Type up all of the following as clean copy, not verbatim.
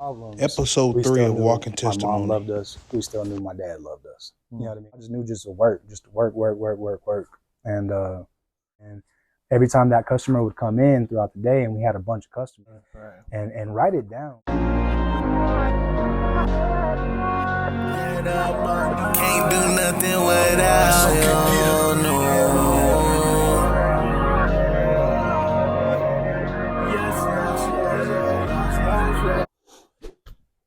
problems, Episode we 3 still of knew Walking my mom Testimony. loved us. We still knew my dad loved us. You know what I mean? I just knew just to work. And every time that customer would come in throughout the day, and we had a bunch of customers, and write it down. Can't do nothing without you, no.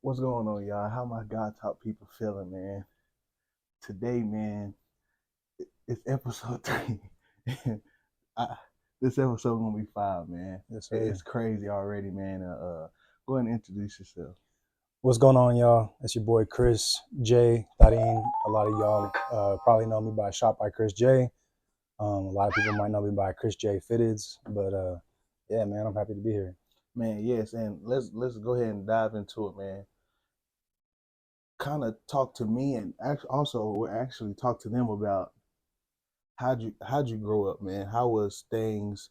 What's going on, y'all? How my God Talk people feeling, man? Today, man, it's episode 3. This episode gonna be 5, man. Yes, sir. It's crazy already, man. Go ahead and introduce yourself. What's going on, y'all? It's your boy Chris J. Tarin. A lot of y'all probably know me by Shop by Chris J. A lot of people might know me by Chris J. Fitteds, but yeah, man, I'm happy to be here. Man, yes, and let's go ahead and dive into it, man. Kind of talk to me, and we'll actually talk to them about how'd you grow up, man? How was things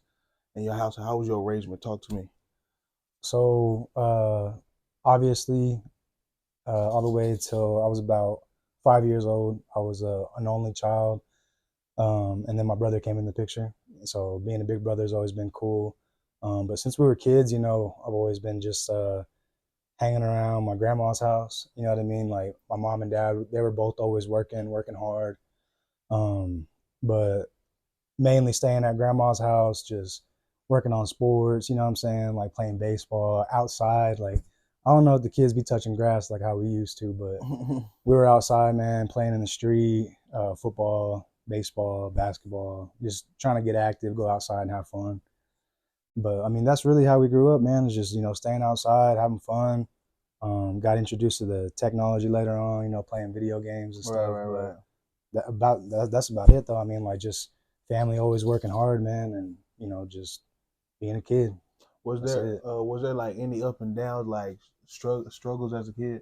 in your house? How was your arrangement? Talk to me. So obviously, all the way till I was about 5 years old, I was an only child, and then my brother came in the picture. So being a big brother has always been cool. But since we were kids, you know, I've always been just hanging around my grandma's house. You know what I mean? Like my mom and dad, they were both always working hard. But mainly staying at grandma's house, just working on sports, you know what I'm saying? Like playing baseball outside. Like, I don't know if the kids be touching grass like how we used to, but we were outside, man, playing in the street, football, baseball, basketball, just trying to get active, go outside and have fun. But I mean, that's really how we grew up, man. It's just, you know, staying outside, having fun. Got introduced to the technology later on, you know, playing video games and stuff. Right. That's about it, though. I mean, like, just family always working hard, man, and, you know, just being a kid. Was there like any up and downs, like struggles as a kid?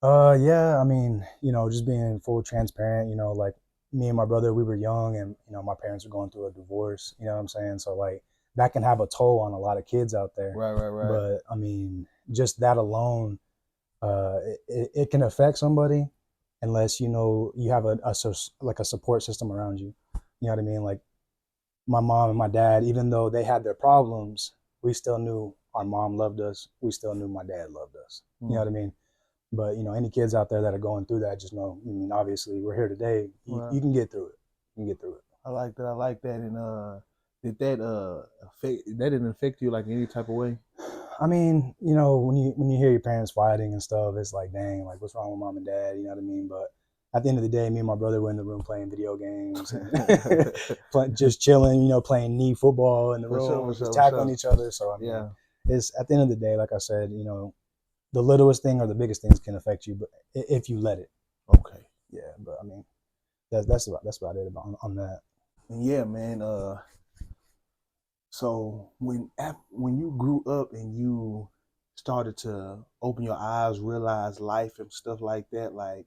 Yeah, I mean, you know, just being full transparent, you know, like me and my brother, we were young, and, you know, my parents were going through a divorce, you know what I'm saying? So, like, that can have a toll on a lot of kids out there. Right. But I mean, just that alone, it can affect somebody unless, you know, you have a support system around you. You know what I mean? Like my mom and my dad, even though they had their problems, we still knew our mom loved us. We still knew my dad loved us. You know what I mean? But, you know, any kids out there that are going through that, just know, I mean, obviously we're here today. You can get through it. You can get through it. I like that. And did that didn't affect you like any type of way? I mean, you know, when you hear your parents fighting and stuff, it's like, dang, like, what's wrong with mom and dad? You know what I mean? But at the end of the day, me and my brother were in the room playing video games, and just chilling, you know, playing knee football in the room, just tackling each other. So I mean, it's at the end of the day, like I said, you know, the littlest thing or the biggest things can affect you, but if you let it. Okay. Yeah, but I mean, that's about it on that. And yeah, man. So when you grew up and you started to open your eyes, realize life and stuff like that, like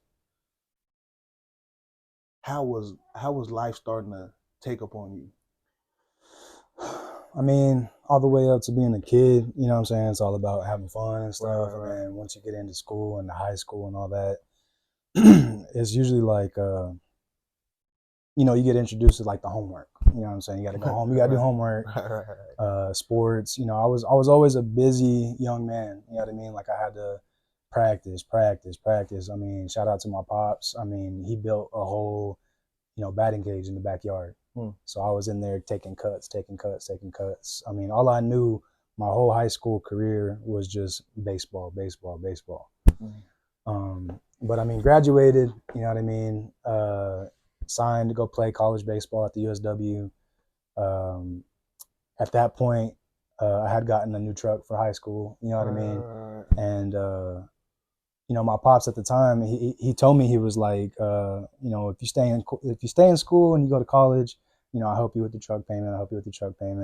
how was life starting to take up on you? I mean, all the way up to being a kid, you know what I'm saying? It's all about having fun and stuff. Right. And then once you get into school and the high school and all that, it's usually like, you know, you get introduced to like the homework. You know what I'm saying? You got to go home. You got to do homework. Sports. You know, I was always a busy young man. You know what I mean? Like I had to practice. I mean, shout out to my pops. I mean, he built a whole, you know, batting cage in the backyard. So I was in there taking cuts. I mean, all I knew my whole high school career was just baseball. But I mean, graduated, you know what I mean? Signed to go play college baseball at the USW. At that point, I had gotten a new truck for high school, you know what I mean? And, you know, my pops at the time, he told me, he was like, you know, if you stay in school and you go to college, you know, I'll help you with the truck payment.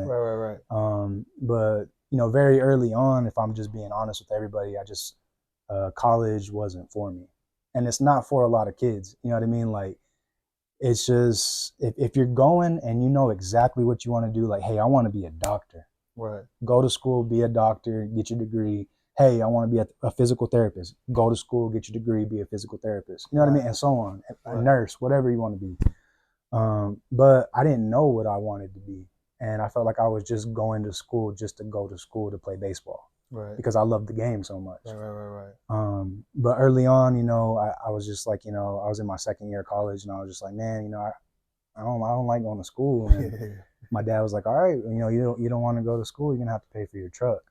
Right. But, you know, very early on, if I'm just being honest with everybody, college wasn't for me. And it's not for a lot of kids, you know what I mean? Like, it's just, if you're going and you know exactly what you want to do, like, hey, I want to be a doctor. Right. Go to school, be a doctor, get your degree, hey, I want to be a physical therapist. Go to school, get your degree, be a physical therapist. You know what I mean? And so on. A nurse, whatever you want to be. But I didn't know what I wanted to be. And I felt like I was just going to school just to go to school to play baseball. Right. Because I loved the game so much. Right. But early on, you know, I was just like, you know, I was in my second year of college and I was just like, man, you know, I don't like going to school. And my dad was like, all right, you know, you don't want to go to school, you're gonna have to pay for your truck.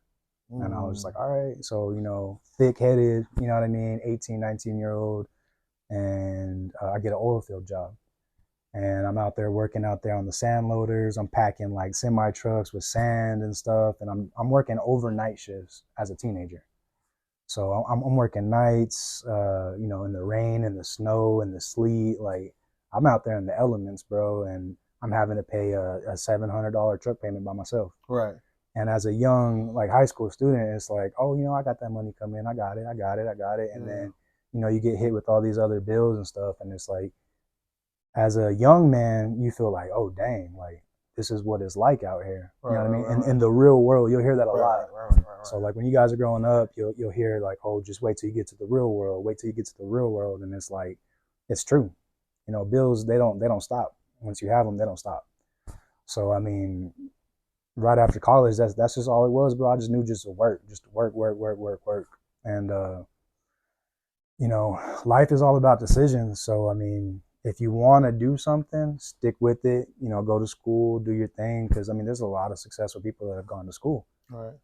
And I was just like, all right. So, you know, thick headed, you know what I mean, 18, 19-year-old, and I get an oil field job. And I'm out there working out there on the sand loaders. I'm packing like semi trucks with sand and stuff. And I'm working overnight shifts as a teenager. So I'm working nights, you know, in the rain and the snow and the sleet. Like I'm out there in the elements, bro. And I'm having to pay a $700 truck payment by myself. Right. And as a young, like high school student, it's like, oh, you know, I got that money coming in. I got it. And then, you know, you get hit with all these other bills and stuff. And it's like, as a young man, you feel like, oh, dang, like this is what it's like out here. You know what I mean? In the real world, you'll hear that a lot. So like when you guys are growing up, you'll hear like, oh, just wait till you get to the real world. Wait till you get to the real world. And it's like, it's true. You know, bills, they don't stop. Once you have them, they don't stop. So, I mean, right after college, that's just all it was, bro. I just knew just to work. And, you know, life is all about decisions. So, I mean, if you want to do something, stick with it, you know, go to school, do your thing. Cause I mean, there's a lot of successful people that have gone to school, right?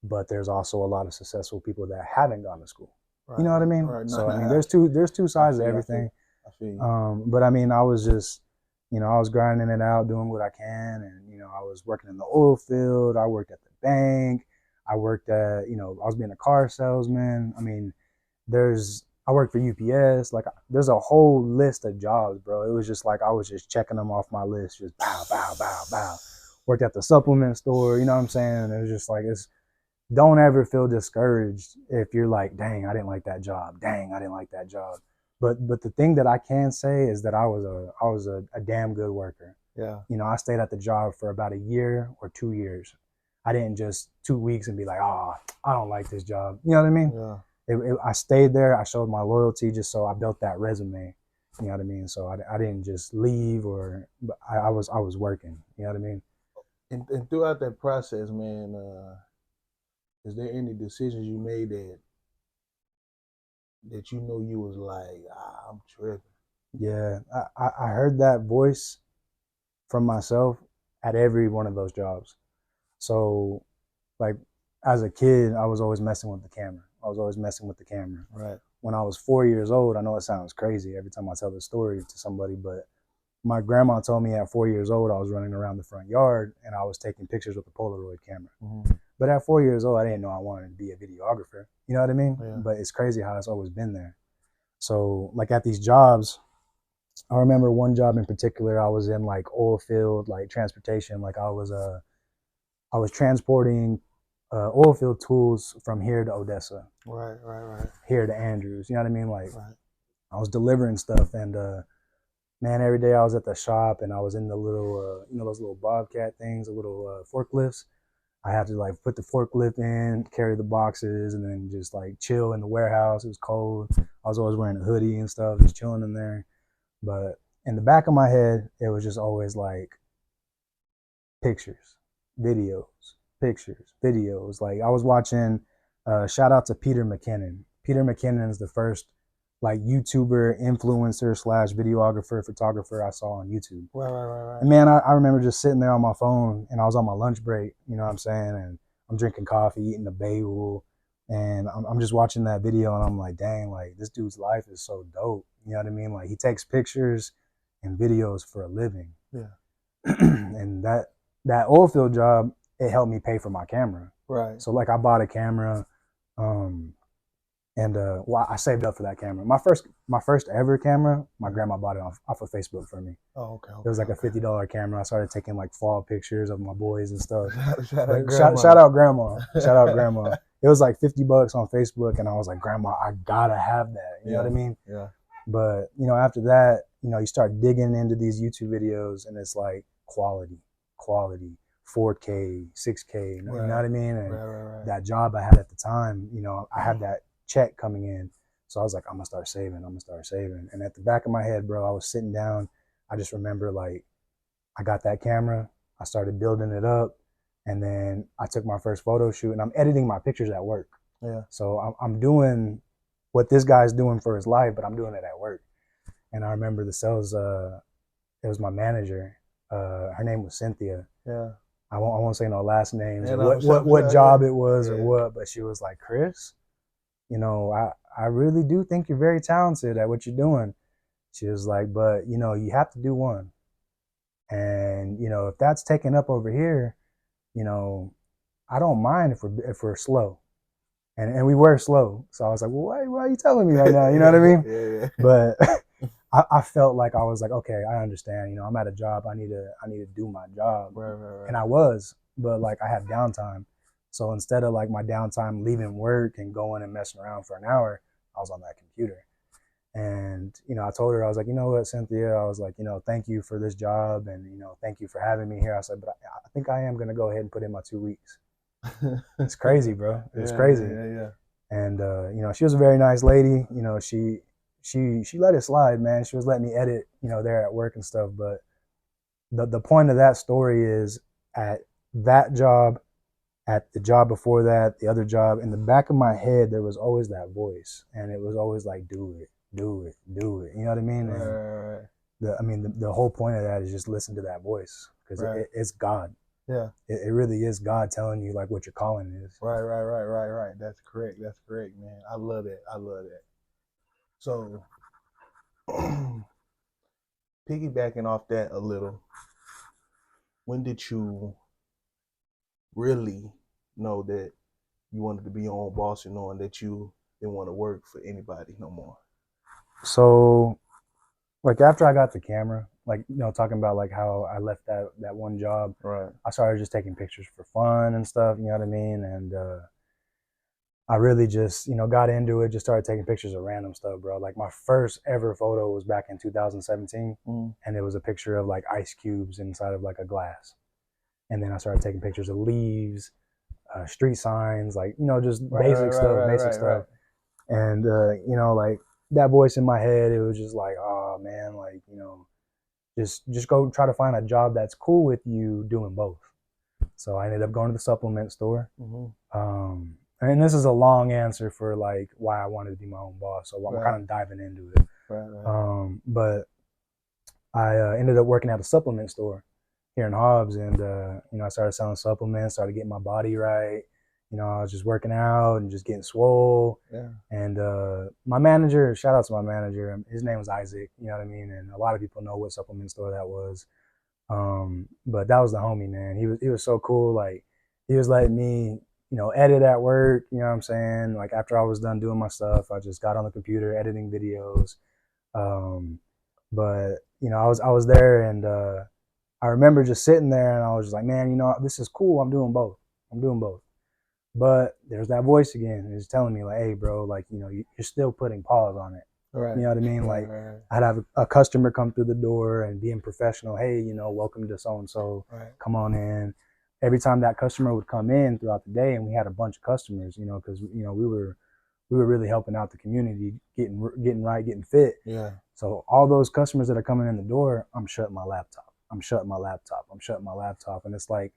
But there's also a lot of successful people that haven't gone to school. Right. You know what I mean? Right. So, I mean, there's two sides to everything. I feel you. But I mean, I was just, you know, I was grinding it out, doing what I can. And, you know, I was working in the oil field. I worked at the bank. I worked at, you know, I was being a car salesman. I mean, I worked for UPS. Like, there's a whole list of jobs, bro. It was just like I was just checking them off my list, just bow. Worked at the supplement store, you know what I'm saying? It was just like, don't ever feel discouraged if you're like, dang, I didn't like that job. But the thing that I can say is that I was a damn good worker. Yeah. You know, I stayed at the job for about a year or 2 years. I didn't just 2 weeks and be like, I don't like this job. You know what I mean? Yeah. I stayed there. I showed my loyalty just so I built that resume. You know what I mean? So I didn't just leave but I was working. You know what I mean? And throughout that process, man, is there any decisions you made that you know you was like, I'm tripping? Yeah, I heard that voice from myself at every one of those jobs. So, like, as a kid, I was always messing with the camera. Right. When I was 4 years old, I know it sounds crazy every time I tell this story to somebody, but my grandma told me at 4 years old, I was running around the front yard and I was taking pictures with a Polaroid camera. Mm-hmm. But at 4 years old, I didn't know I wanted to be a videographer. You know what I mean? Yeah. But it's crazy how it's always been there. So, like, at these jobs, I remember one job in particular, I was in like oil field, like transportation. Like I was transporting oil field tools from here to Odessa. Right. Here to Andrews. You know what I mean? Like I was delivering stuff, and man, every day I was at the shop and I was in the little, you know, those little Bobcat things, the little forklifts. I had to like put the forklift in, carry the boxes, and then just like chill in the warehouse. It was cold. I was always wearing a hoodie and stuff, just chilling in there. But in the back of my head, it was just always like pictures, videos. Like I was watching, shout out to Peter McKinnon. Peter McKinnon is the first like YouTuber, influencer slash videographer, photographer I saw on YouTube. Right. And man, I remember just sitting there on my phone and I was on my lunch break, you know what I'm saying? And I'm drinking coffee, eating a bagel, and I'm just watching that video and I'm like, dang, like this dude's life is so dope. You know what I mean? Like he takes pictures and videos for a living. Yeah. And that oil field job, it helped me pay for my camera. Right. So like I bought a camera, and well, I saved up for that camera. My first ever camera, my grandma bought it off of Facebook for me. Oh, okay. It was like a $50 camera. I started taking like fall pictures of my boys and stuff. Shout out grandma. It was like $50 on Facebook, and I was like, Grandma, I gotta have that. You know what I mean? Yeah. But you know, after that, you know, you start digging into these YouTube videos, and it's like quality, 4K, 6K, you know Right. what I mean? And Right. that job I had at the time, you know, I had that check coming in. So I was like, I'm gonna start saving, I'm gonna start saving. And at the back of my head, bro, I was sitting down. I just remember like I got that camera, I started building it up, and then I took my first photo shoot and I'm editing my pictures at work. Yeah. So I'm doing what this guy's doing for his life, but I'm doing it at work. And I remember the sales, it was my manager. Her name was Cynthia. Yeah. I won't say no last names or And I'm what job it was yeah. or what, but she was like, Chris, you know, I really do think you're very talented at what you're doing. She was like, but you know, you have to do one. And, you know, if that's taken up over here, you know, I don't mind if we're slow. And we were slow. So I was like, well, why are you telling me right now? You know what I mean? Yeah. But I felt like I was like, okay, I understand. You know, I'm at a job. I need to do my job. Right. And I was, but like I had downtime. So instead of like my downtime leaving work and going and messing around for an hour, I was on that computer. And, you know, I told her, I was like, you know what, Cynthia, I was like, you know, thank you for this job. And, you know, thank you for having me here. I said, but I think I am going to go ahead and put in my 2 weeks. It's crazy, bro. It's crazy. Yeah. And, you know, she was a very nice lady. You know, she let it slide, man. She was letting me edit, you know, there at work and stuff. But the point of that story is at that job, at the job before that, the other job, in the back of my head, there was always that voice. And it was always like, do it, do it, do it. You know what I mean? Right. The whole point of that is just listen to that voice because it's God. Yeah. It really is God telling you like what your calling is. Right. That's correct, man. I love that. So, piggybacking off that a little, when did you really know that you wanted to be your own boss and knowing that you didn't want to work for anybody no more? So, like after I got the camera, like, you know, talking about like how I left that one job, Right. I started just taking pictures for fun and stuff, you know what I mean? And I really just, you know, got into it, just started taking pictures of random stuff, bro. Like my first ever photo was back in 2017, and it was a picture of like ice cubes inside of like a glass. And then I started taking pictures of leaves, street signs, like, you know, just basic stuff. And, you know, like that voice in my head, it was just like, oh man, like, you know, just go try to find a job that's cool with you doing both. So I ended up going to the supplement store. And this is a long answer for like why I wanted to be my own boss. So I'm kind of diving into it. But I ended up working at a supplement store here in Hobbs, and you know, I started selling supplements, started getting my body right. You know, I was just working out and just getting swole. Yeah. And my manager, shout out to my manager, his name was Isaac. You know what I mean? And a lot of people know what supplement store that was. But that was the homie, man. He was so cool. Like he was letting me, you know, edit at work. You know what I'm saying? Like after I was done doing my stuff, I just got on the computer editing videos. But you know, I was there, and I remember just sitting there, and I was just like, man, you know, this is cool. I'm doing both. But there's that voice again. It's telling me like, hey, bro, like, you know, you're still putting pause on it. Right. You know what I mean? Like I'd have a customer come through the door and being professional. Hey, you know, welcome to so-and-so. Come on in. Every time that customer would come in throughout the day, and we had a bunch of customers, you know, because, you know, we were really helping out the community, getting right, getting fit. Yeah. So all those customers that are coming in the door, I'm shutting my laptop. And it's like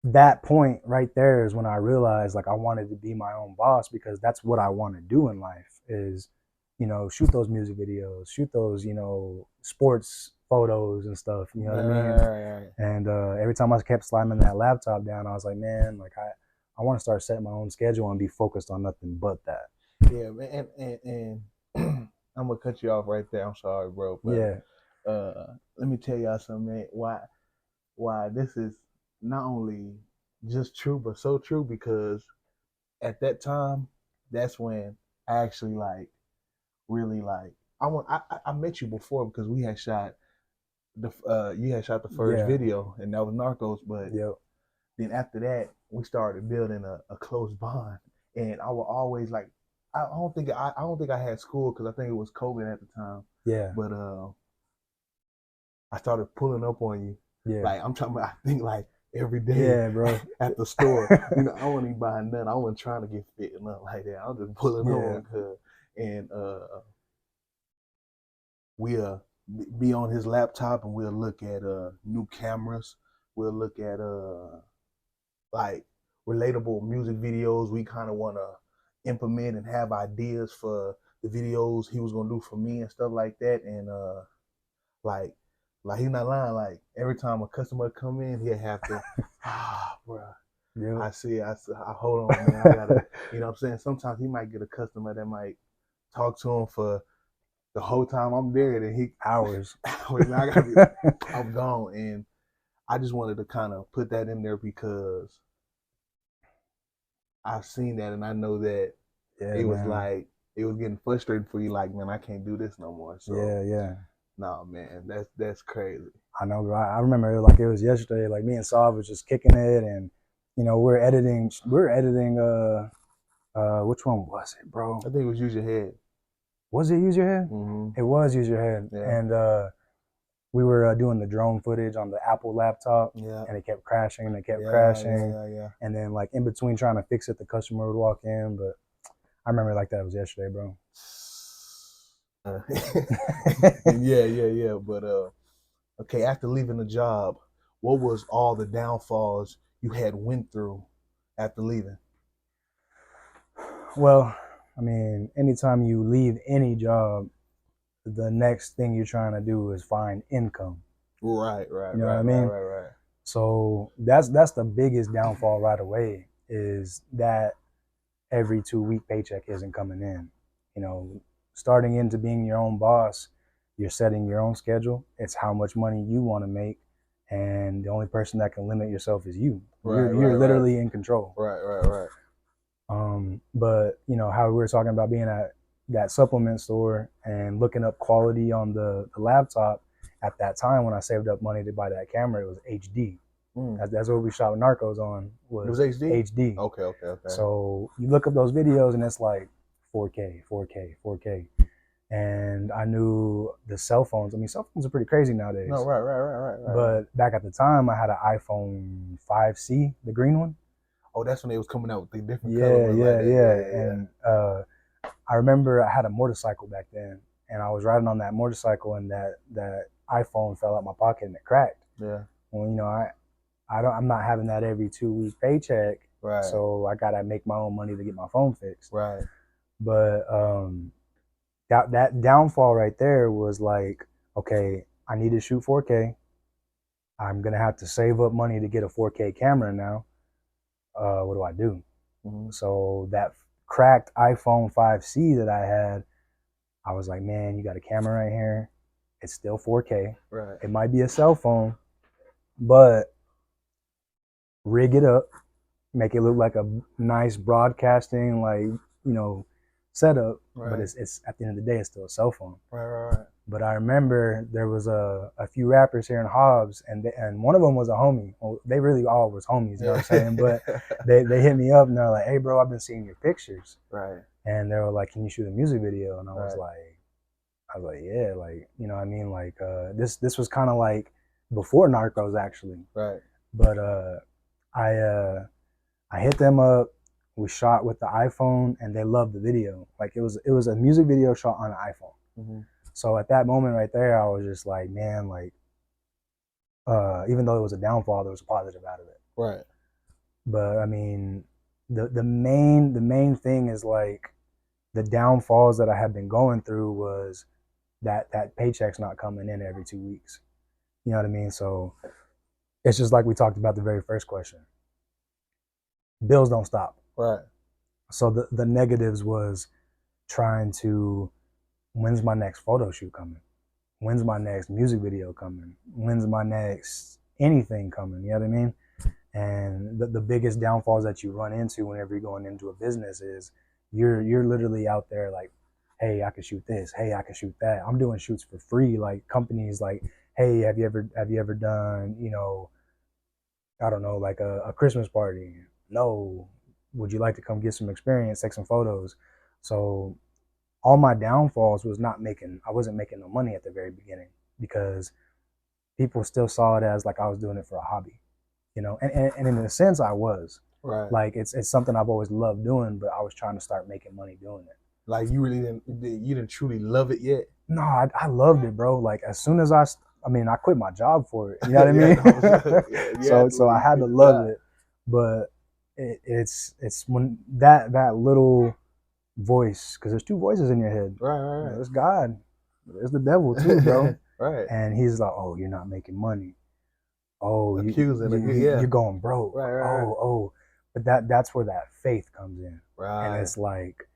that point right there is when I realized like I wanted to be my own boss, because that's what I want to do in life is, you know, shoot those music videos, shoot those, you know, sports photos and stuff, you know what I mean? Right. And every time I kept slamming that laptop down, I was like, man, like I want to start setting my own schedule and be focused on nothing but that. Yeah, man, and I'm gonna cut you off right there. I'm sorry, bro. But, yeah. Let me tell y'all something, man. Why this is not only just true, but so true, because at that time, that's when I actually like really like I met you before because we had shot you had shot the first video, and that was Narcos. But then after that, we started building a close bond, and I would always like I don't think I had school because I think it was COVID at the time. Yeah. But I started pulling up on you. Yeah. Like I'm talking about, I think like every day Yeah, bro. at the store. You know, I wasn't even buying nothing. I wasn't trying to get fit and nothing like that. I was just pulling Yeah. on cause and we'll be on his laptop and we'll look at new cameras. We'll look at like relatable music videos we kind of want to implement and have ideas for the videos he was gonna do for me and stuff like that. And like like he's not lying. Like every time a customer come in, he'll have to bro. Yep. I hold on, man. I gotta, you know what I'm saying? Sometimes he might get a customer that might talk to him for the whole time I'm there, and he Hours. man, I gotta be, I'm gone. And I just wanted to kind of put that in there because I've seen that and I know that Yeah, it was man. like it was getting frustrating for you, like, man, I can't do this no more. So Yeah. no, man, that's crazy. I know, bro. I remember it like it was yesterday. Like me and Sav was just kicking it, and we're editing. We're editing. Which one was it, bro? I think it was use your head. Was it Use Your Head? Mm-hmm. It was Use Your Head, Yeah. and we were doing the drone footage on the Apple laptop, Yeah. and it kept crashing and it kept crashing, Yeah. and then like in between trying to fix it, the customer would walk in. But I remember like that was yesterday, bro. Yeah. But okay, after leaving the job, what was all the downfalls you had went through after leaving? Well, I mean, anytime you leave any job, the next thing you're trying to do is find income. Right. You know what I mean? So that's the biggest downfall right away is that every 2 week paycheck isn't coming in. You know, starting into being your own boss, you're setting your own schedule. It's how much money you want to make, and the only person that can limit yourself is you. You're literally in control. Right. But how we were talking about being at that supplement store and looking up quality on the laptop. At that time, when I saved up money to buy that camera, it was HD. That's what we shot Narcos on. It was HD? HD. Okay. So you look up those videos and it's like 4K, 4K, 4K. And I knew the cell phones. I mean, cell phones are pretty crazy nowadays. No, right. But back at the time, I had an iPhone 5C, the green one. Oh, that's when they was coming out with the different colors. Yeah. And I remember I had a motorcycle back then, and I was riding on that motorcycle, and that iPhone fell out my pocket and it cracked. Yeah. Well, I'm not having that every 2 week paycheck, right. So I gotta make my own money to get my phone fixed. Right. But that downfall right there was like, okay, I need to shoot 4K. I'm gonna have to save up money to get a 4K camera now. What do I do? Mm-hmm. So that cracked iPhone 5C that I had, I was like, man, you got a camera right here. It's still 4K. Right. It might be a cell phone, but rig it up, make it look like a nice broadcasting, setup. Right. But it's at the end of the day, it's still a cell phone. Right. But I remember there was a few rappers here in Hobbs, and one of them was a homie. Well, they really all was homies, you know what I'm saying? But they hit me up and they're like, hey, bro, I've been seeing your pictures. Right. And they were like, can you shoot a music video? And I was right. like, yeah, like, you know what I mean? Like, this was kind of like before Narcos, actually. Right. But I hit them up. We shot with the iPhone, and they loved the video. Like, it was a music video shot on an iPhone. Mm-hmm. So at that moment right there, I was just like, man, like, even though it was a downfall, there was a positive out of it. Right. But I mean, the main thing is like the downfalls that I had been going through was that paycheck's not coming in every 2 weeks. You know what I mean? So it's just like we talked about the very first question. Bills don't stop. Right. So the negatives was trying to, when's my next photo shoot coming? When's my next music video coming? When's my next anything coming? You know what I mean? And the biggest downfalls that you run into whenever you're going into a business is you're literally out there like, hey, I can shoot this. Hey, I can shoot that. I'm doing shoots for free. Like companies like, hey, have you ever done, I don't know, like a Christmas party? No. Would you like to come get some experience, take some photos? So all my downfalls was I wasn't making no money at the very beginning because people still saw it as like I was doing it for a hobby. you know, and in a sense I was. Right. Like it's something I've always loved doing, but I was trying to start making money doing it. Like you really didn't truly love it yet. No, I loved it, bro. Like as soon as I mean, I quit my job for it. You know what I mean? So I had to love it, but it's when that little voice, because there's two voices in your head. Right. There's God, there's the devil too, bro. Right. And he's like, "Oh, you're not making money. Oh, accusing, you're going broke. Right. Oh." But that's where that faith comes in, right? And it's like,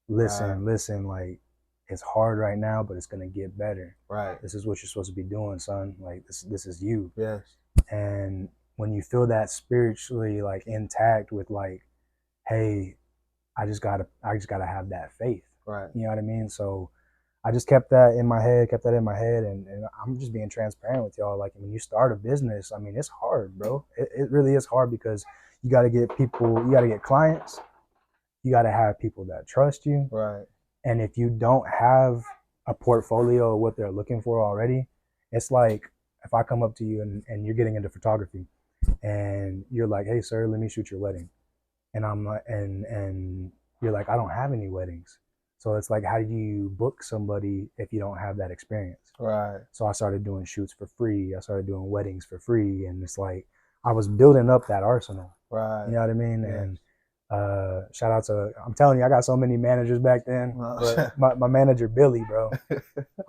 listen, like it's hard right now, but it's gonna get better. Right. This is what you're supposed to be doing, son. Like this is you. Yes. And when you feel that spiritually like intact with like, hey, I just gotta have that faith. Right. You know what I mean? So I just kept that in my head, and I'm just being transparent with y'all. Like when you start a business, I mean, it's hard, bro. It really is hard because you got to get people, you got to get clients, you got to have people that trust you. Right. And if you don't have a portfolio of what they're looking for already, it's like if I come up to you and you're getting into photography and you're like, hey, sir, let me shoot your wedding. And I'm like, and you're like, I don't have any weddings. So it's like, how do you book somebody if you don't have that experience? Right. So I started doing shoots for free. I started doing weddings for free. And it's like, I was building up that arsenal. Right. You know what I mean? Yes. And shout out to, I'm telling you, I got so many managers back then. But my manager, Billy, bro,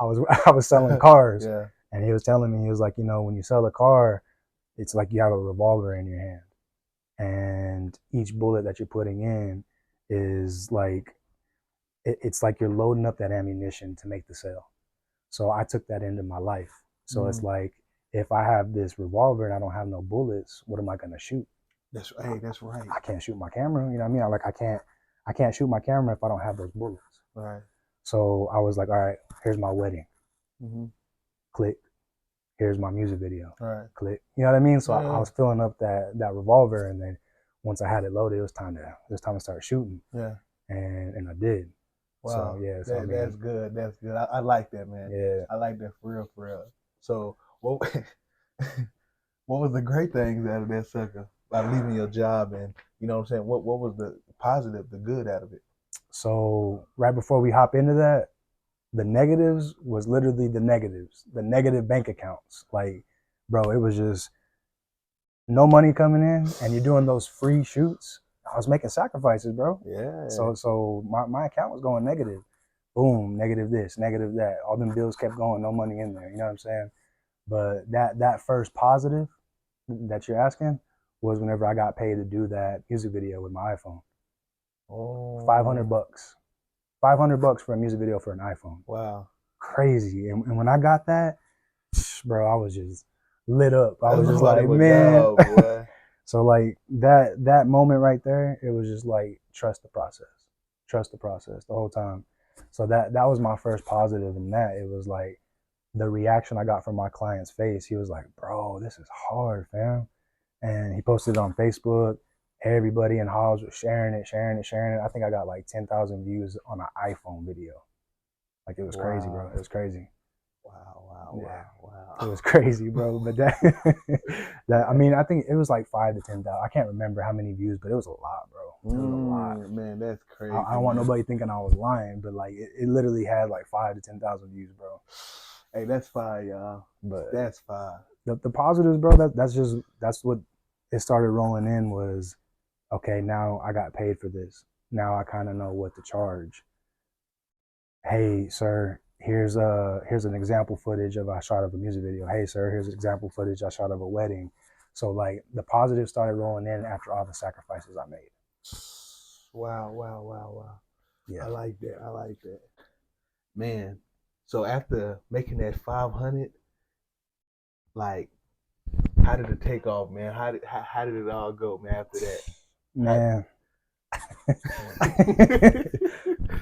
I was selling cars. Yeah. And he was telling me, he was like, you know, when you sell a car, it's like you have a revolver in your hand. And each bullet that you're putting in is like, it's like you're loading up that ammunition to make the sale. So I took that into my life. So it's like, if I have this revolver and I don't have no bullets, what am I going to shoot? That's right. I can't shoot my camera. You know what I mean? I can't shoot my camera if I don't have those bullets. Right. So I was like, all right, here's my wedding. Mm-hmm. Click. Here's my music video. Right. Click. You know what I mean? So I was filling up that revolver, and then once I had it loaded, it was time to start shooting. Yeah. And I did. Wow. So yeah. So, that's good. That's good. I like that, man. Yeah. I like that for real. So what was the great things out of that sucker? By leaving your job, and you know what I'm saying? What was the positive, the good out of it? So right before we hop into that, the negatives was literally the negative bank accounts. Like, bro, it was just no money coming in, and you're doing those free shoots. I was making sacrifices, bro. Yeah. So my account was going negative. Boom, negative this, negative that. All them bills kept going, no money in there. You know what I'm saying? But that first positive that you're asking was whenever I got paid to do that music video with my iPhone. Oh. $500. $500 for a music video for an iPhone. Wow. Crazy. And when I got that, bro, I was just lit up. I was just like, man. Boy. So like that moment right there, it was just like trust the process the whole time. So that was my first positive in that. It was like the reaction I got from my client's face. He was like, bro, this is hard, fam. And he posted it on Facebook. Everybody in Hobbs was sharing it. I think I got like 10,000 views on an iPhone video. Like it was crazy, bro. It was crazy. Wow. It was crazy, bro. But that I mean, I think it was like 5,000 to 10,000. I can't remember how many views, but it was a lot, bro. It was a lot. Man, that's crazy. I don't want nobody thinking I was lying, but like it literally had like 5,000 to 10,000 views, bro. Hey, that's fire, y'all. But that's fire. The positives, bro. That's what it started rolling in was, okay, now I got paid for this. Now I kind of know what to charge. Hey, sir, here's an example footage of I shot of a music video. Hey, sir, here's example footage I shot of a wedding. So like the positives started rolling in after all the sacrifices I made. Wow. Yeah. I like that. Man, so after making that 500, like, how did it take off, man? How did it all go, man, after that? Man.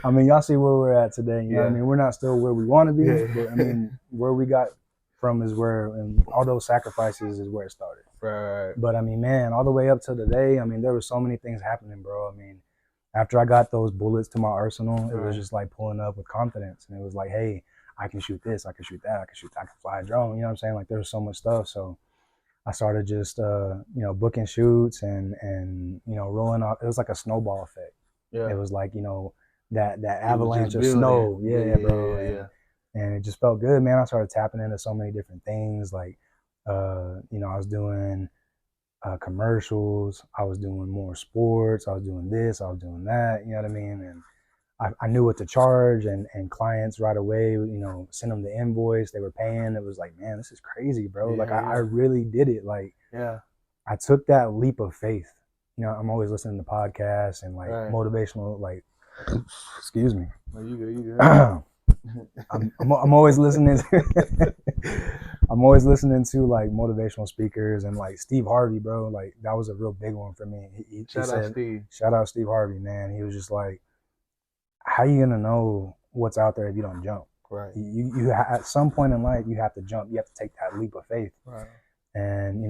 I mean, y'all see where we're at today. You know what I mean? We're not still where we want to be, but I mean, where we got from is where, and all those sacrifices is where it started. Right. But I mean, man, all the way up to today, I mean, there were so many things happening, bro. I mean, after I got those bullets to my arsenal, it was just like pulling up with confidence. And it was like, hey, I can shoot this, I can shoot that, I can fly a drone. You know what I'm saying? Like, there was so much stuff. So I started just booking shoots and rolling off. It was like a snowball effect. Yeah. It was like that It was avalanche just of building. snow, yeah, bro, Yeah. and it just felt good, man. I started tapping into so many different things, like I was doing commercials, I was doing more sports, I was doing this, I was doing that, you know what I mean, and I knew what to charge, and clients right away, send them the invoice, they were paying. It was like, man, this is crazy, bro. Like I really did it. Like I took that leap of faith. I'm always listening to podcasts and like motivational, like, excuse me. No, you good, you good. I'm always listening to I'm always listening to like motivational speakers, and like Steve Harvey, bro. Like that was a real big one for me. He said, Steve. Shout out Steve Harvey, man. He was just like, how you gonna know what's out there if you don't jump? Right. You at some point in life you have to jump. You have to take that leap of faith. Right. And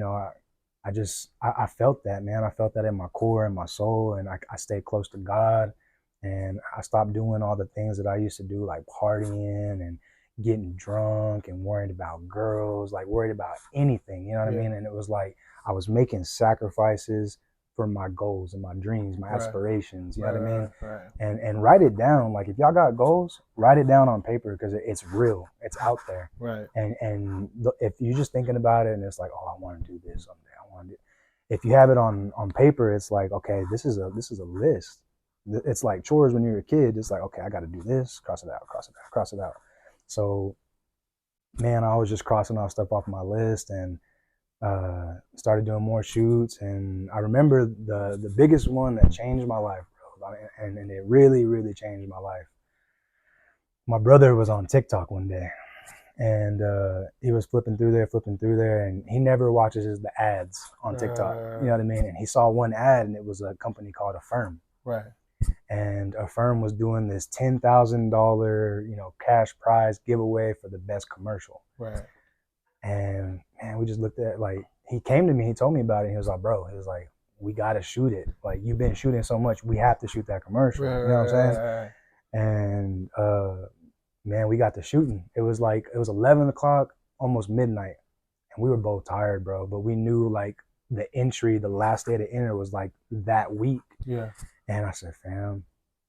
I felt that, man. I felt that in my core and my soul, and I stayed close to God, and I stopped doing all the things that I used to do, like partying and getting drunk and worried about girls, like worried about anything. You know what I mean? And it was like I was making sacrifices for my goals and my dreams, my aspirations, you know what I mean? Right. And write it down. Like if y'all got goals, write it down on paper, because it's real. It's out there. Right. And if you're just thinking about it and it's like, oh, I want to do this someday, I want to do. If you have it on paper, it's like, okay, this is a list. It's like chores when you're a kid. It's like, okay, I got to do this, cross it out, cross it out, cross it out. So, man, I was just crossing off stuff off my list, and started doing more shoots. And I remember the biggest one that changed my life, bro, and it really, really changed my life. My brother was on TikTok one day, and he was flipping through there, and he never watches the ads on TikTok. You know what I mean? And he saw one ad, and it was a company called Affirm. Right. And Affirm was doing this $10,000, cash prize giveaway for the best commercial. Right. And man, we just looked at it. Like, he came to me, he told me about it. He was like, bro, he was like, we got to shoot it. Like, you've been shooting so much, we have to shoot that commercial. You know what I'm saying? And man, we got to shooting. It was 11 o'clock, almost midnight. And we were both tired, bro. But we knew like the last day to enter was like that week. Yeah. And I said, fam,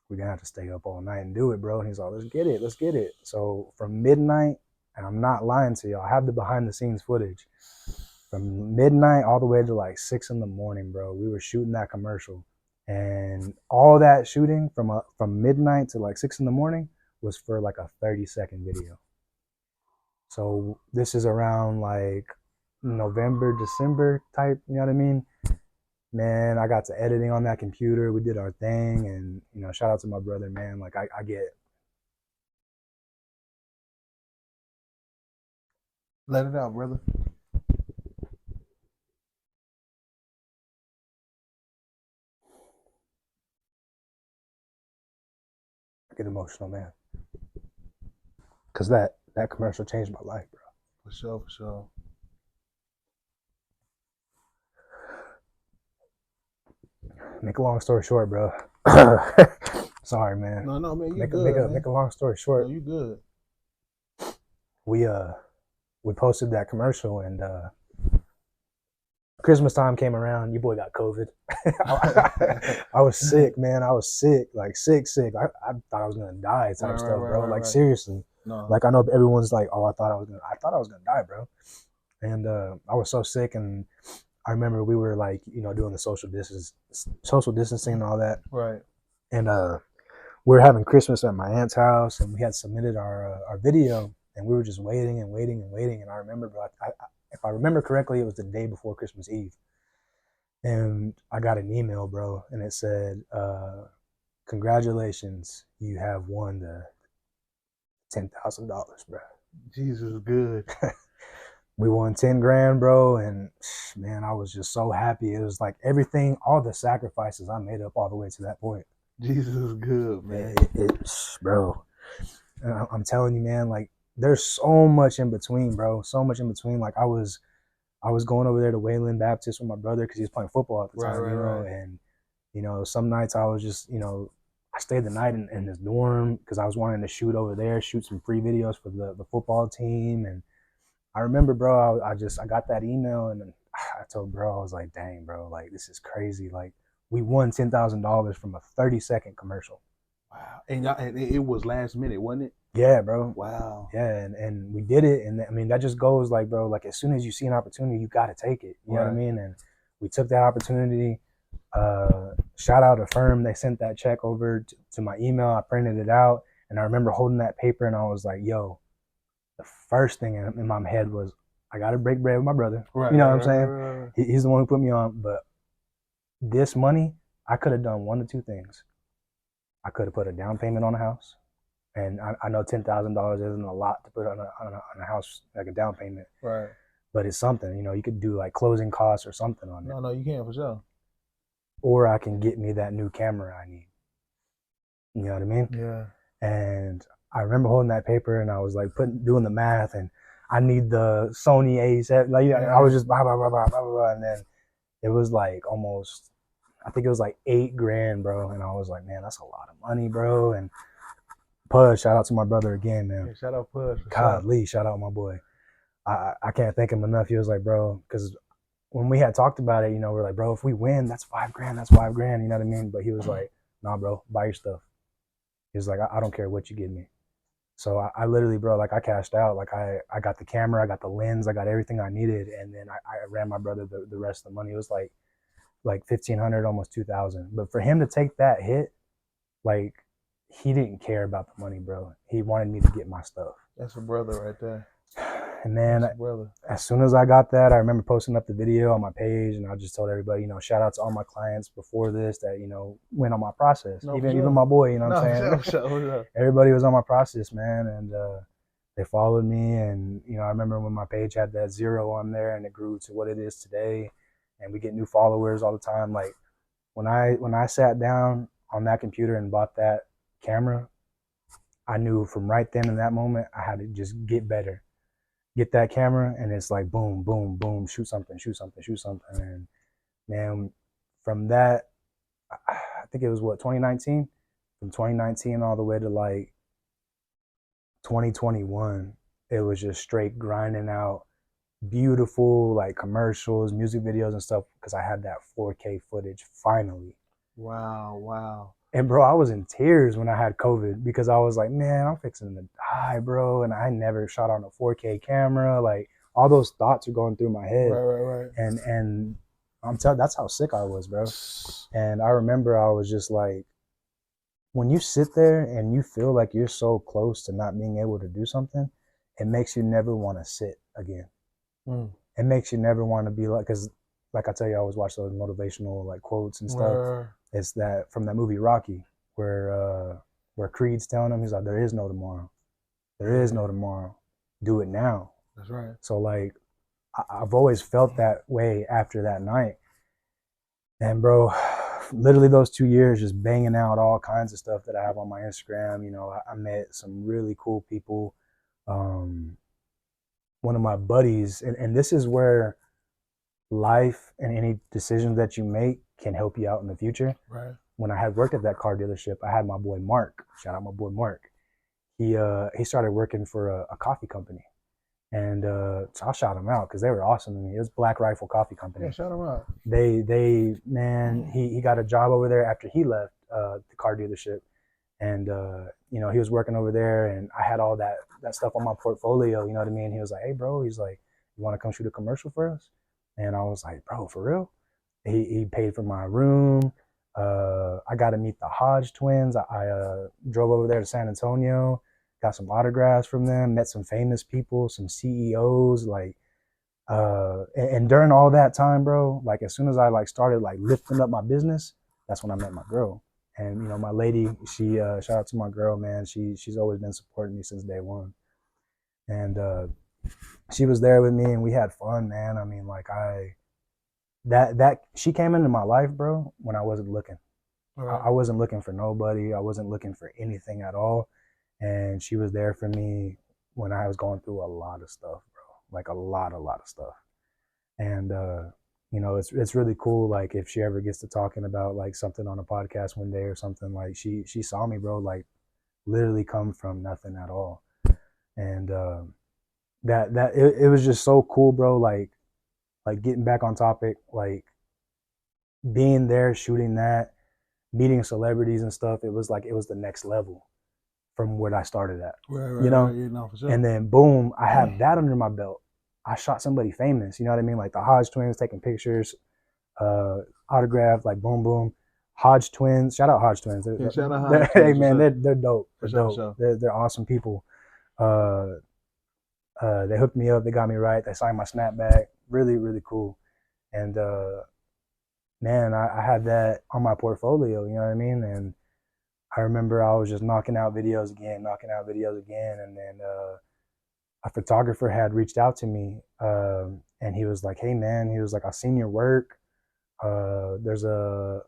we're gonna have to stay up all night and do it, bro. And he's like, let's get it. So from midnight, and I'm not lying to y'all, I have the behind the scenes footage. From midnight all the way to like 6 a.m, bro, we were shooting that commercial. And all that shooting from midnight to like 6 a.m. was for like a 30-second video. So this is around like November, December type, you know what I mean? Man, I got to editing on that computer. We did our thing, and shout out to my brother, man. Like I get. Let it out, brother. I get emotional, man. Cause that commercial changed my life, bro. For sure. Make a long story short, bro. Sorry, man. No, man. Make a long story short. No, you good. We posted that commercial, and Christmas time came around. Your boy got COVID. I was sick, man. I was sick, like sick. I thought I was gonna die type stuff, bro. Like seriously. No. Like I know everyone's like, oh, I thought I was gonna die, bro. And I was so sick, and I remember we were like, doing the social distancing and all that. Right. And we were having Christmas at my aunt's house, and we had submitted our video, and we were just waiting. And I remember, bro, if I remember correctly, it was the day before Christmas Eve. And I got an email, bro, and it said, congratulations, you have won the $10,000, bro. Jesus is good. We won 10 grand, bro. And man, I was just so happy. It was like everything, all the sacrifices I made up all the way to that point. Jesus is good, man. Bro. And I'm telling you, man, like there's so much in between, bro. So much in between. Like I was going over there to Wayland Baptist with my brother because he was playing football at the time, right. And some nights I was just, I stayed the night in this dorm because I was wanting to shoot over there, shoot some free videos for the football team. And I remember, bro, I got that email, and I told bro, I was like, dang, bro, like this is crazy. Like we won $10,000 from a 30-second commercial. Wow. And it was last minute, wasn't it? Yeah, bro. Wow. Yeah, and we did it, and I mean that just goes like, bro, like as soon as you see an opportunity, you got to take it. You know what I mean? And we took that opportunity. Shout out a firm. They sent that check over to my email. I printed it out, and I remember holding that paper, and I was like, yo, the first thing in my head was, I got to break bread with my brother. Right. You know right, what I'm saying? right. He's the one who put me on. But this money, I could have done one of two things. I could have put a down payment on a house. And I know $10,000 isn't a lot to put on a house, like a down payment. Right. But it's something, you know, you could do like closing costs or something on it. No, you can for sure. Or I can get me that new camera I need. You know what I mean? Yeah. And I remember holding that paper and I was like doing the math, and I need the Sony A7. Like I was just blah blah blah blah blah blah, and then it was like almost, I think it was like $8,000, bro. And I was like, man, that's a lot of money, bro. And Pudge, shout out to my brother again, man. Yeah, shout out Pudge. Godly, shout out my boy. I can't thank him enough. He was like, bro, because when we had talked about it, you know, we're like, bro, if we win, that's $5,000. That's $5,000. You know what I mean? But he was like, nah, bro, buy your stuff. He was like, I don't care what you give me. So I literally, bro, like I cashed out. Like I got the camera, I got the lens, I got everything I needed, and then I ran my brother the rest of the money. It was like 1,500, almost 2,000. But for him to take that hit, like he didn't care about the money, bro. He wanted me to get my stuff. That's a brother right there. And man, as soon as I got that, I remember posting up the video on my page, and I just told everybody, you know, shout out to all my clients before this that, you know, went on my process. No, even my boy, you know what I'm saying? Sure. Everybody was on my process, man, and they followed me. And you know, I remember when my page had that 0 on there, and it grew to what it is today, and we get new followers all the time. Like when I sat down on that computer and bought that camera, I knew from right then in that moment I had to just get better. Get that camera, and it's like boom, boom, boom, shoot something, shoot something, shoot something. And man, from that, I think it was 2019, from 2019 all the way to like 2021, it was just straight grinding out beautiful like commercials, music videos and stuff, because I had that 4K footage finally. Wow. And bro, I was in tears when I had COVID, because I was like, man, I'm fixing to die, bro. And I never shot on a 4K camera. Like all those thoughts are going through my head. Right. And I'm telling, that's how sick I was, bro. And I remember I was just like, when you sit there and you feel like you're so close to not being able to do something, it makes you never want to sit again. It makes you never want to be like, because like I tell you, I always watch those motivational like quotes and stuff. It's that from that movie Rocky, where Creed's telling him, he's like, there is no tomorrow. There is no tomorrow. Do it now. That's right. So like, I've always felt that way after that night. And bro, literally those 2 years just banging out all kinds of stuff that I have on my Instagram. You know, I met some really cool people. One of my buddies, and this is where life and any decisions that you make can help you out in the future. Right. When I had worked at that car dealership, I had my boy Mark. Shout out my boy Mark. He started working for a coffee company, and so I'll shout him out because they were awesome to me. It was Black Rifle Coffee Company. Yeah, shout him out. They man, he got a job over there after he left the car dealership, and you know, he was working over there, and I had all that stuff on my portfolio. You know what I mean? He was like, hey bro, he's like, you want to come shoot a commercial for us? And I was like, bro, for real? He paid for my room. I got to meet the Hodge twins. I drove over there to San Antonio, got some autographs from them, met some famous people, some CEOs, like, and during all that time, bro, like as soon as I like started like lifting up my business, that's when I met my girl. And you know, my lady, she shout out to my girl, man. She's always been supporting me since day one. And she was there with me, and we had fun, man. I mean, like that she came into my life, bro, when I wasn't looking. Right. I wasn't looking for nobody. I wasn't looking for anything at all. And she was there for me when I was going through a lot of stuff, bro. Like a lot of stuff. And you know, it's really cool. Like if she ever gets to talking about like something on a podcast one day or something, like she saw me, bro, like literally come from nothing at all. And it was just so cool, bro. Like like getting back on topic, like being there, shooting that, meeting celebrities and stuff, it was the next level from what I started at. Right. You know, for sure. And then boom, I have that under my belt. I shot somebody famous, you know what I mean? Like the Hodge twins taking pictures, autograph, like boom, boom. Hodge twins, shout out Hodge twins. Shout out Hodge hey twins. man, they're dope. They're dope. Sure. They're awesome people. They hooked me up. They got me right. They signed my snapback. Really, really cool. And man, I had that on my portfolio. You know what I mean? And I remember I was just knocking out videos again, and then a photographer had reached out to me, and he was like, "Hey man," he was like, "I've seen your work. There's an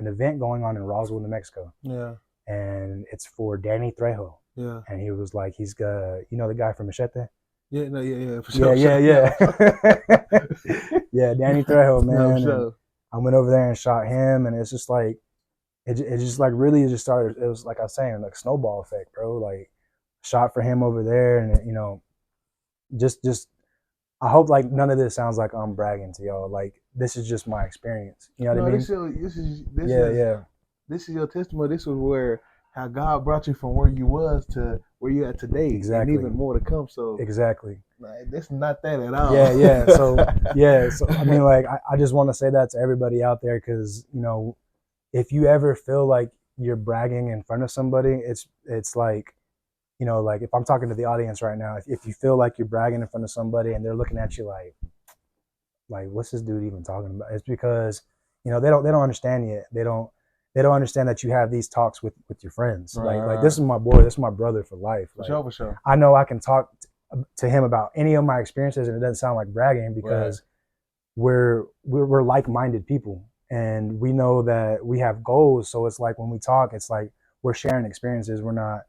event going on in Roswell, New Mexico, and it's for Danny Trejo." Yeah. And he was like, he's got, you know, the guy from Machete? Yeah. For sure. Yeah. Yeah, Danny Trejo, man. Sure. I went over there and shot him, and it's just like, it just like really just started. It was like I was saying, like snowball effect, bro. Like, shot for him over there, and you know, just I hope like none of this sounds like I'm bragging to y'all. Like, this is just my experience. You know what I mean? This is your testimony. This was where how God brought you from where you was to where you at today, Exactly. and even more to come. So exactly, that's not that at all. Yeah. So I mean, like, I just want to say that to everybody out there, because you know, if you ever feel like you're bragging in front of somebody, it's like, you know, like if I'm talking to the audience right now, if you feel like you're bragging in front of somebody and they're looking at you like what's this dude even talking about? It's because, you know, they don't understand yet. They don't understand that you have these talks with your friends. Like this is my boy, this is my brother for life. Like, For sure. I know I can talk to him about any of my experiences, and it doesn't sound like bragging, because we're like-minded people, and we know that we have goals. So it's like when we talk, it's like we're sharing experiences. We're not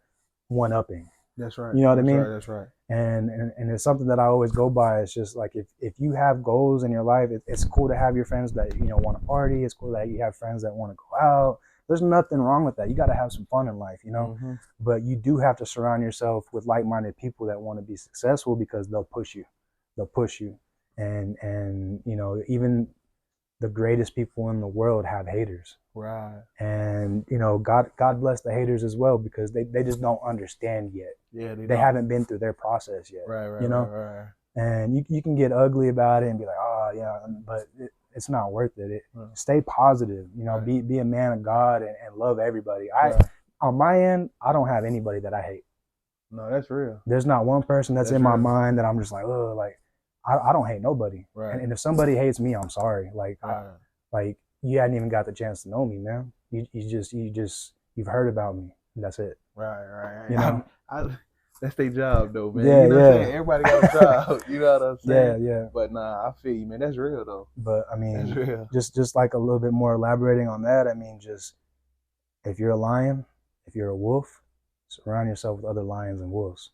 one-upping. That's right. You know what I mean? That's right. And it's something that I always go by. It's just like, if you have goals in your life, it's cool to have your friends that, you know, want to party. It's cool that you have friends that want to go out. There's nothing wrong with that. You got to have some fun in life, you know. Mm-hmm. But you do have to surround yourself with like-minded people that want to be successful, because they'll push you. And you know, even the greatest people in the world have haters. Right. And you know, God bless the haters as well, because they just don't understand yet. Yeah, they haven't been through their process yet. Right. You know, right. And you can get ugly about it and be like, oh yeah, but it's not worth it. Stay positive. You know, be a man of God, and love everybody. On my end, I don't have anybody that I hate. No, that's real. There's not one person that's in my mind that I'm just like, oh, like I don't hate nobody. Right. And if somebody hates me, I'm sorry. Like, like you hadn't even got the chance to know me, man. You've heard about me, and that's it. Right. You know, that's their job though, man. Yeah, you know what I'm saying? Everybody got a job. You know what I'm saying? Yeah. But nah, I feel you, man. That's real though. But I mean, that's real. Just like a little bit more elaborating on that. I mean, just if you're a lion, if you're a wolf, surround yourself with other lions and wolves.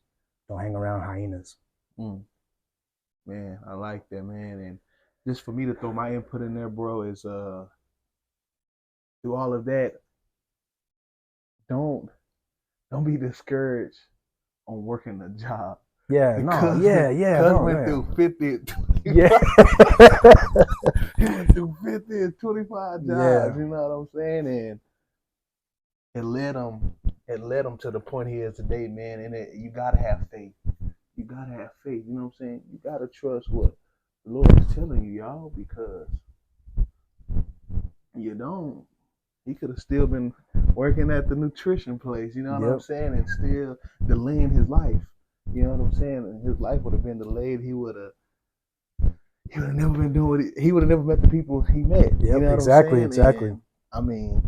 Don't hang around hyenas. Man, I like that, man. And just for me to throw my input in there, bro, is through all of that, don't be discouraged on working a job. Yeah, because, yeah. Because went through 50. Yeah. He went through 50 and 25 jobs. Yeah. You know what I'm saying? And it led him to the point he is today, man. And you gotta have faith. You gotta have faith. You know what I'm saying? You gotta trust what the Lord is telling you, y'all, because you don't. He could have still been working at the nutrition place, you know what I'm saying, and still delaying his life. You know what I'm saying? And his life would have been delayed. He would have never been doing it. He would have never met the people he met. Yep, you know exactly. And, I mean,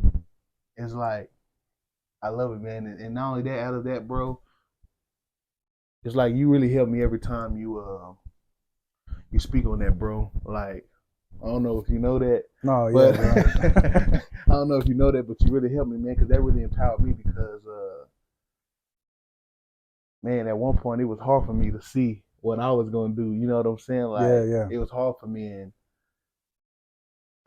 it's like, I love it, man. And not only that, out of that, bro, it's like you really help me every time you speak on that, bro. Like, I don't know if you know that. No, but, yeah. I don't know if you know that, but you really helped me, man, because that really empowered me because, man, at one point it was hard for me to see what I was going to do. You know what I'm saying? Like, it was hard for me, and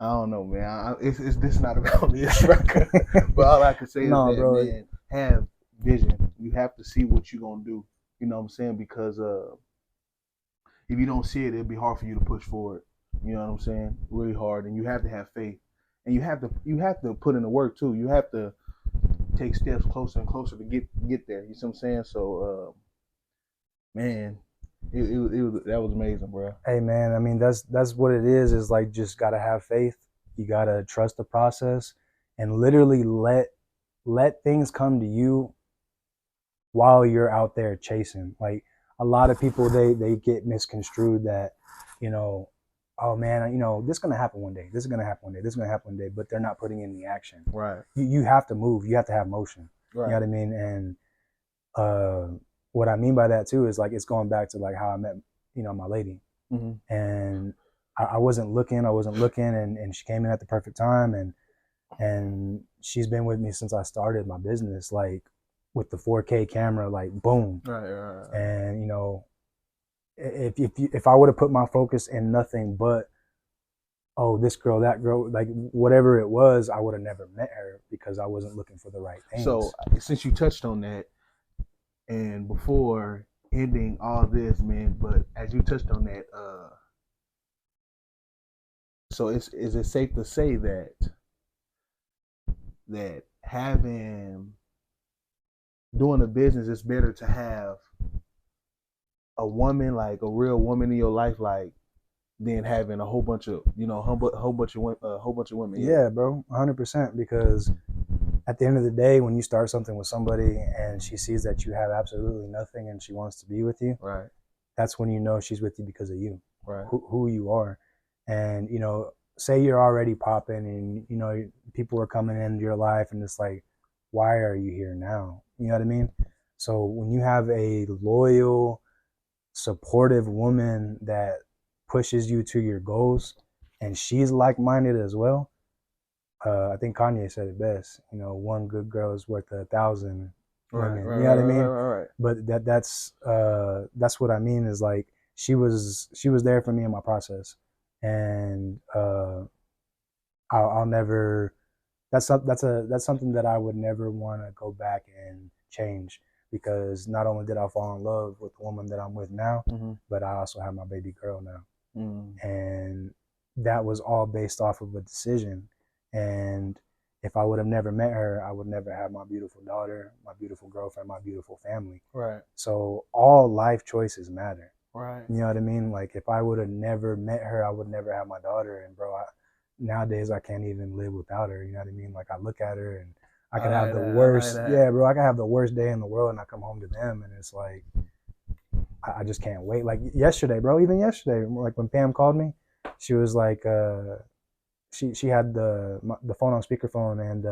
I don't know, man. It's this not about this record, but all I can say is that, bro, man, have vision. You have to see what you're going to do. You know what I'm saying? Because if you don't see it, it'll be hard for you to push forward. You know what I'm saying? Really hard, and you have to have faith, and you have to put in the work too. You have to take steps closer and closer to get there. You see what I'm saying? So, man, it was that was amazing, bro. Hey man, I mean that's what it is like just gotta have faith. You gotta trust the process and literally let things come to you while you're out there chasing. Like a lot of people they get misconstrued that, you know, oh man, you know, this is gonna happen one day. This is gonna happen one day. This is gonna happen one day, but they're not putting in the action. Right. You have to move. You have to have motion. Right. You know what I mean? And what I mean by that too is like it's going back to like how I met, you know, my lady. Mm-hmm. And I wasn't looking, and she came in at the perfect time, and she's been with me since I started my business, like with the 4K camera, like boom. Right. And you know, if I would have put my focus in nothing but oh this girl, that girl, like whatever it was, I would have never met her because I wasn't looking for the right things. So since you touched on that, and before ending all this, man, but as you touched on that, so is it safe to say that having doing a business is better to have a woman, like a real woman in your life, like than having a whole bunch of whole bunch of women. Yeah, bro, 100%. Because at the end of the day, when you start something with somebody and she sees that you have absolutely nothing and she wants to be with you, Right. that's when you know she's with you because of you, Right. who you are. And you know, say you're already popping and you know people are coming into your life and it's like, why are you here now? You know what I mean? So when you have a loyal, supportive woman that pushes you to your goals and she's like-minded as well, I think Kanye said it best. You know, one good girl is worth 1,000 women. Right. You know what I mean? Right. But that's what I mean is like she was there for me in my process, and I'll never. That's something that I would never want to go back and change because not only did I fall in love with the woman that I'm with now, Mm-hmm. but I also have my baby girl now, Mm-hmm. and that was all based off of a decision. And if I would have never met her, I would never have my beautiful daughter, my beautiful girlfriend, my beautiful family. Right. So all life choices matter. Right. You know what I mean? Like if I would have never met her, I would never have my daughter. And bro, nowadays I can't even live without her. You know what I mean? Like I look at her and I can have the worst. Yeah, bro, I can have the worst day in the world, and I come home to them, and it's like I just can't wait. Like yesterday, bro, even yesterday, like when Pam called me, she was like, she had the phone on speakerphone, and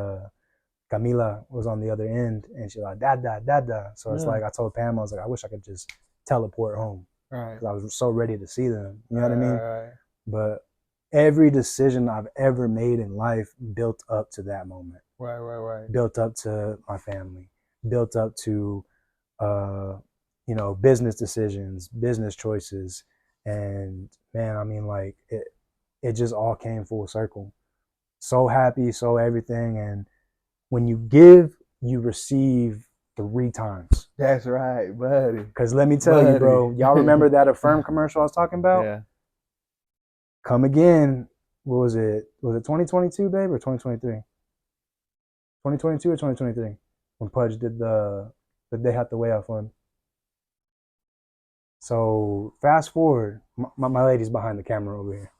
Camila was on the other end, and she's like, Dada, Dada. So it's like I told Pam, I was like, I wish I could just teleport home because I was so ready to see them. You know what I mean? Right. But every decision I've ever made in life built up to that moment. Right. Built up to my family. Built up to you know, business decisions, business choices, and man, I mean, like it just all came full circle. So happy, so everything, and when you give, you receive 3 times. That's right, buddy. Because let me tell you, bro, y'all remember that Affirm commercial I was talking about? Yeah. Come again. What was it? Was it 2022, babe, or 2023? 2022 or 2023? When Pudge did the They Have to Way Out Fund. So fast forward, my lady's behind the camera over here.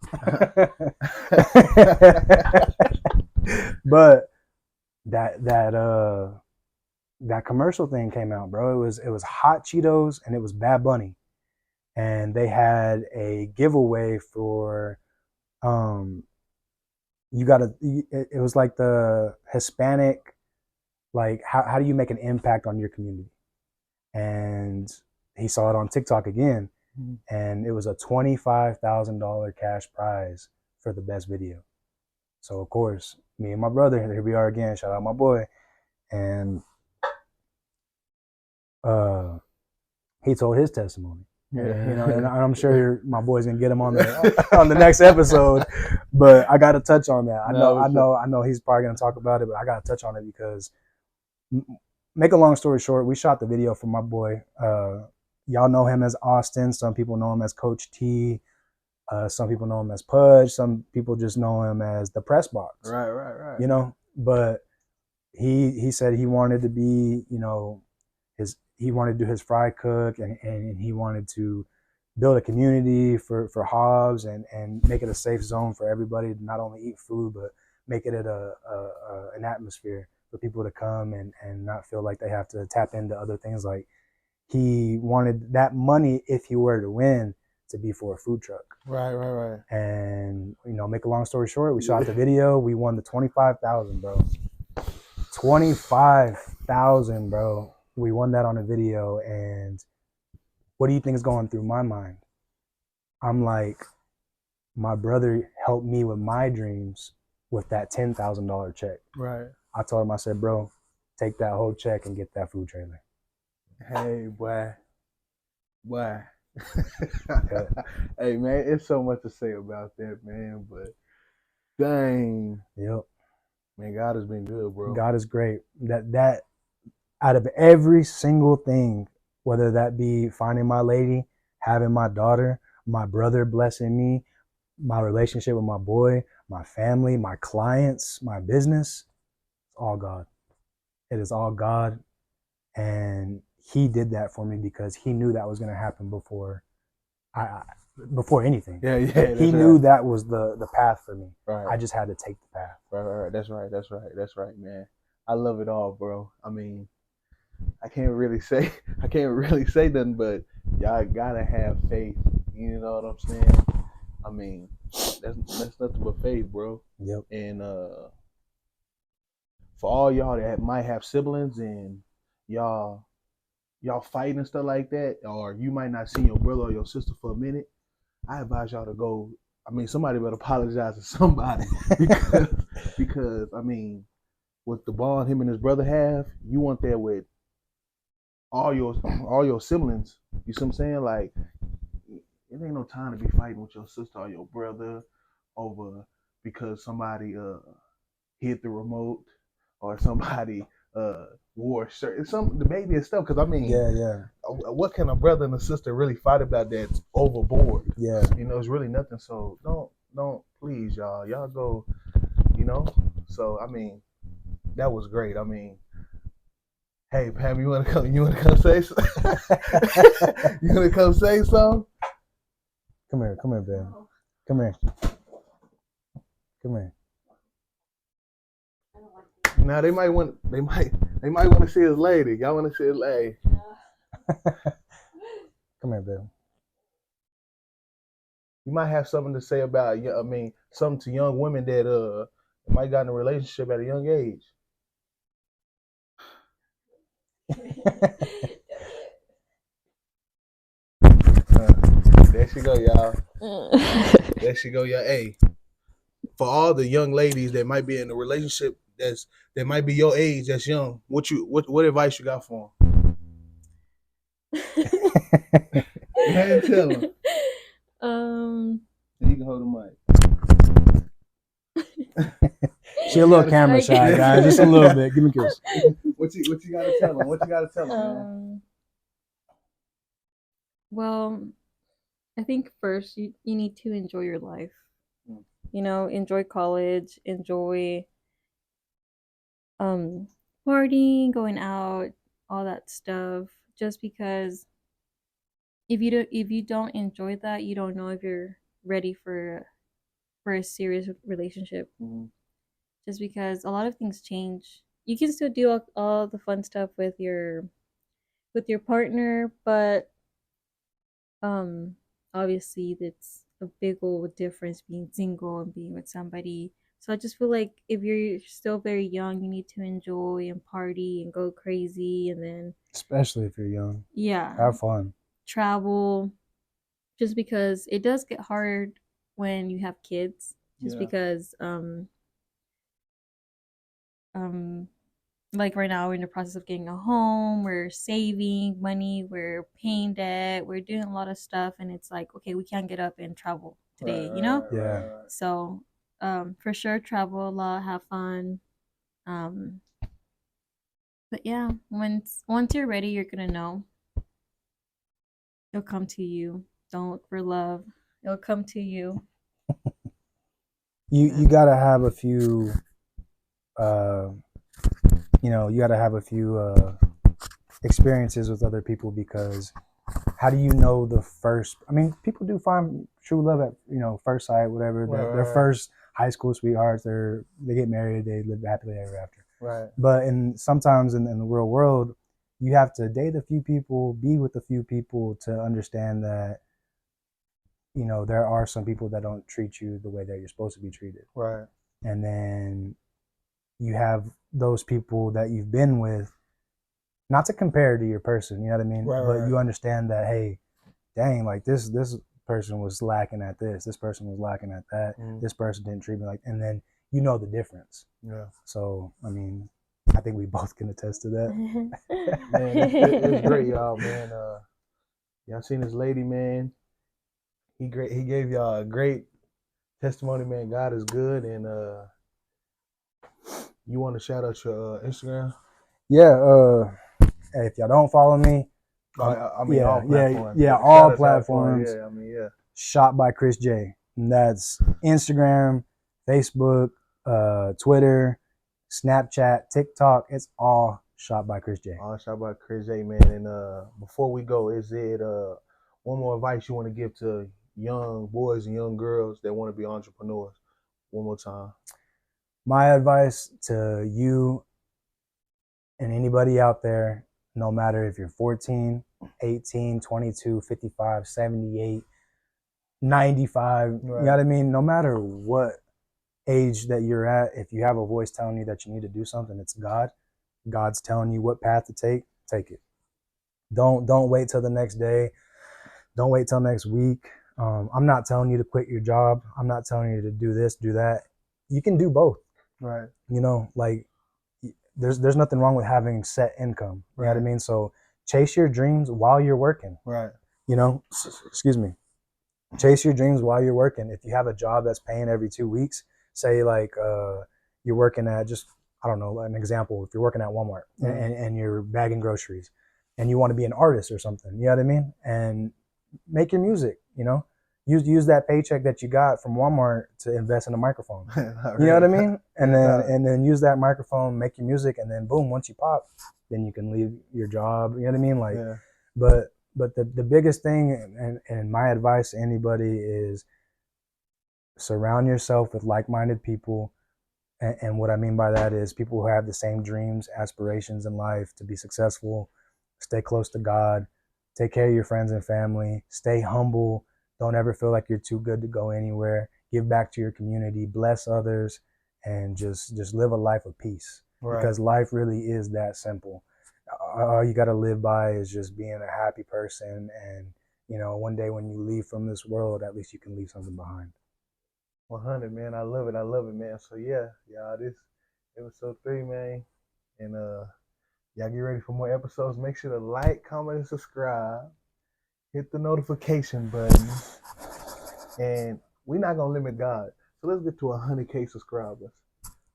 But that commercial thing came out, bro. It was Hot Cheetos and it was Bad Bunny, and they had a giveaway for you gotta. It was like the Hispanic, like how do you make an impact on your community? And he saw it on TikTok again, and it was a $25,000 cash prize for the best video. So of course, me and my brother, here we are again. Shout out my boy, and he told his testimony. Yeah. You know, and I'm sure my boy's gonna get him on the next episode, but I got to touch on that. I know he's probably gonna talk about it, but I got to touch on it because, make a long story short, we shot the video for my boy. Y'all know him as Austin. Some people know him as Coach T. Some people know him as Pudge. Some people just know him as the press box. Right. You know, but he said he wanted to be, you know, he wanted to do his fry cook, and he wanted to build a community for Hobbs, and make it a safe zone for everybody to not only eat food but make it an atmosphere for people to come and not feel like they have to tap into other things. Like, he wanted that money, if he were to win, to be for a food truck. Right. And, you know, make a long story short, we shot the video. We won the 25,000, bro. 25,000, bro. We won that on a video. And what do you think is going through my mind? I'm like, my brother helped me with my dreams with that $10,000 check. Right. I told him, I said, bro, take that whole check and get that food trailer. Hey, boy. Yeah. Hey, man, it's so much to say about that, man. But dang, Yep. man, God has been good, bro. God is great. That out of every single thing, whether that be finding my lady, having my daughter, my brother blessing me, my relationship with my boy, my family, my clients, my business, it's all God. It is all God. And he did that for me because he knew that was going to happen before before anything. Yeah. He knew that was the path for me. Right. I just had to take the path. Right. That's right, man. I love it all, bro. I mean, I can't really say nothing, but y'all gotta have faith. You know what I'm saying? I mean, that's nothing but faith, bro. Yep. And for all y'all that might have siblings and y'all fighting and stuff like that, or you might not see your brother or your sister for a minute, I advise y'all to go. I mean, somebody better apologize to somebody because I mean, with the bond him and his brother have, you want that with all your siblings. You see what I'm saying? Like, it ain't no time to be fighting with your sister or your brother over because somebody hit the remote or somebody wore a shirt. It's the baby and stuff. Because I mean, Yeah. what can a brother and a sister really fight about that's overboard? Yeah. You know, it's really nothing. So don't please y'all go. You know. So I mean, that was great. I mean, hey Pam, you wanna come? You wanna come say? You wanna come say something? Come here, babe. Come here. Now they might want to see his lady. Y'all want to see his lady? Come here, babe. You might have something to say about. I mean, something to young women that might got in a relationship at a young age. There she go, y'all. There she go, y'all. Hey, for all the young ladies that might be in a relationship that might be your age, that's young. What advice you got for them? Go ahead and tell them. You can hold the mic. She a little camera shy, guys. Just a little bit. Give me a kiss. What you gotta tell them? What you gotta tell them, man? Well, I think first you need to enjoy your life. You know, enjoy college, enjoy partying, going out, all that stuff. Just because if you don't enjoy that, you don't know if you're ready for a serious relationship. Mm-hmm. Just because a lot of things change. You can still do all the fun stuff with your partner, but obviously it's a big old difference being single and being with somebody. So I just feel like if you're still very young, you need to enjoy and party and go crazy, and then especially if you're young, yeah, have fun, travel. Just because it does get hard when you have kids. Just because like right now we're in the process of getting a home, we're saving money, we're paying debt, we're doing a lot of stuff, and it's like, okay, we can't get up and travel today, you know? Yeah. So for sure travel a lot, have fun. But yeah, once you're ready, you're gonna know. It'll come to you. Don't look for love. It'll come to you. You gotta have a few, you gotta have a few experiences with other people, because how do you know the first? I mean, people do find true love at first sight, whatever. Their first high school sweethearts, they get married, they live happily ever after. Right. But sometimes in the real world, you have to date a few people, be with a few people to understand that there are some people that don't treat you the way that you're supposed to be treated. Right. And then you have those people that you've been with, not to compare to your person, you know what I mean? Right, but right. You understand that, hey, dang, like this person was lacking at this person was lacking at that, this person didn't treat me like, and then you know the difference. Yeah. So, I mean, I think we both can attest to that. Man, it's great, y'all, man. Y'all seen this lady, man. He gave y'all a great testimony, man. God is good. And you want to shout out your Instagram? Yeah, if y'all don't follow me, I mean, all platforms. Yeah, all platforms. Yeah, I mean, yeah. Shot by Chris J. And that's Instagram, Facebook, Twitter, Snapchat, TikTok. It's all Shot by Chris J. All Shot by Chris J, man. And before we go, is it one more advice you want to give to young boys and young girls that want to be entrepreneurs? One more time. My advice to you and anybody out there, no matter if you're 14, 18, 22, 55, 78, 95, right. You know what I mean? No matter what age that you're at, if you have a voice telling you that you need to do something, it's God. God's telling you what path to take it. Don't wait till the next day. Don't wait till next week. I'm not telling you to quit your job. I'm not telling you to do this, do that. You can do both. Right. Like there's nothing wrong with having set income. You know what I mean? So chase your dreams while you're working. Right. Excuse me. Chase your dreams while you're working. If you have a job that's paying every 2 weeks, say like you're working at, just, I don't know, an example, if you're working at Walmart and you're bagging groceries and you want to be an artist or something, you know what I mean? And make your music, use that paycheck that you got from Walmart to invest in a microphone. You know what I mean? And then use that microphone, make your music, and then boom, once you pop, then you can leave your job. You know what I mean? Like, but the biggest thing, and my advice to anybody, is surround yourself with like-minded people. And what I mean by that is people who have the same dreams, aspirations in life to be successful. Stay close to God. Take care of your friends and family. Stay humble. Don't ever feel like you're too good to go anywhere. Give back to your community. Bless others. And just live a life of peace. Right. Because life really is that simple. All you got to live by is just being a happy person. And, one day when you leave from this world, at least you can leave something behind. 100, man. I love it, man. So yeah, y'all, this episode 3, man. And y'all get ready for more episodes. Make sure to like, comment, and subscribe. Hit the notification button. And we're not gonna limit God. So let's get to 100K subscribers.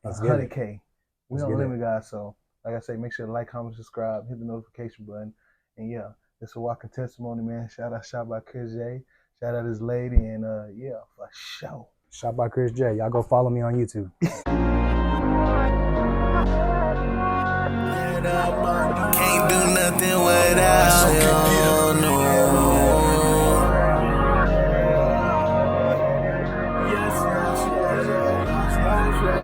100K. We don't limit God. So like I say, make sure to like, comment, subscribe, hit the notification button. And yeah, it's a walking testimony, man. Shout out Shot by Chris J. Shout out this lady, and yeah, for sure. Shot by Chris J. Y'all go follow me on YouTube.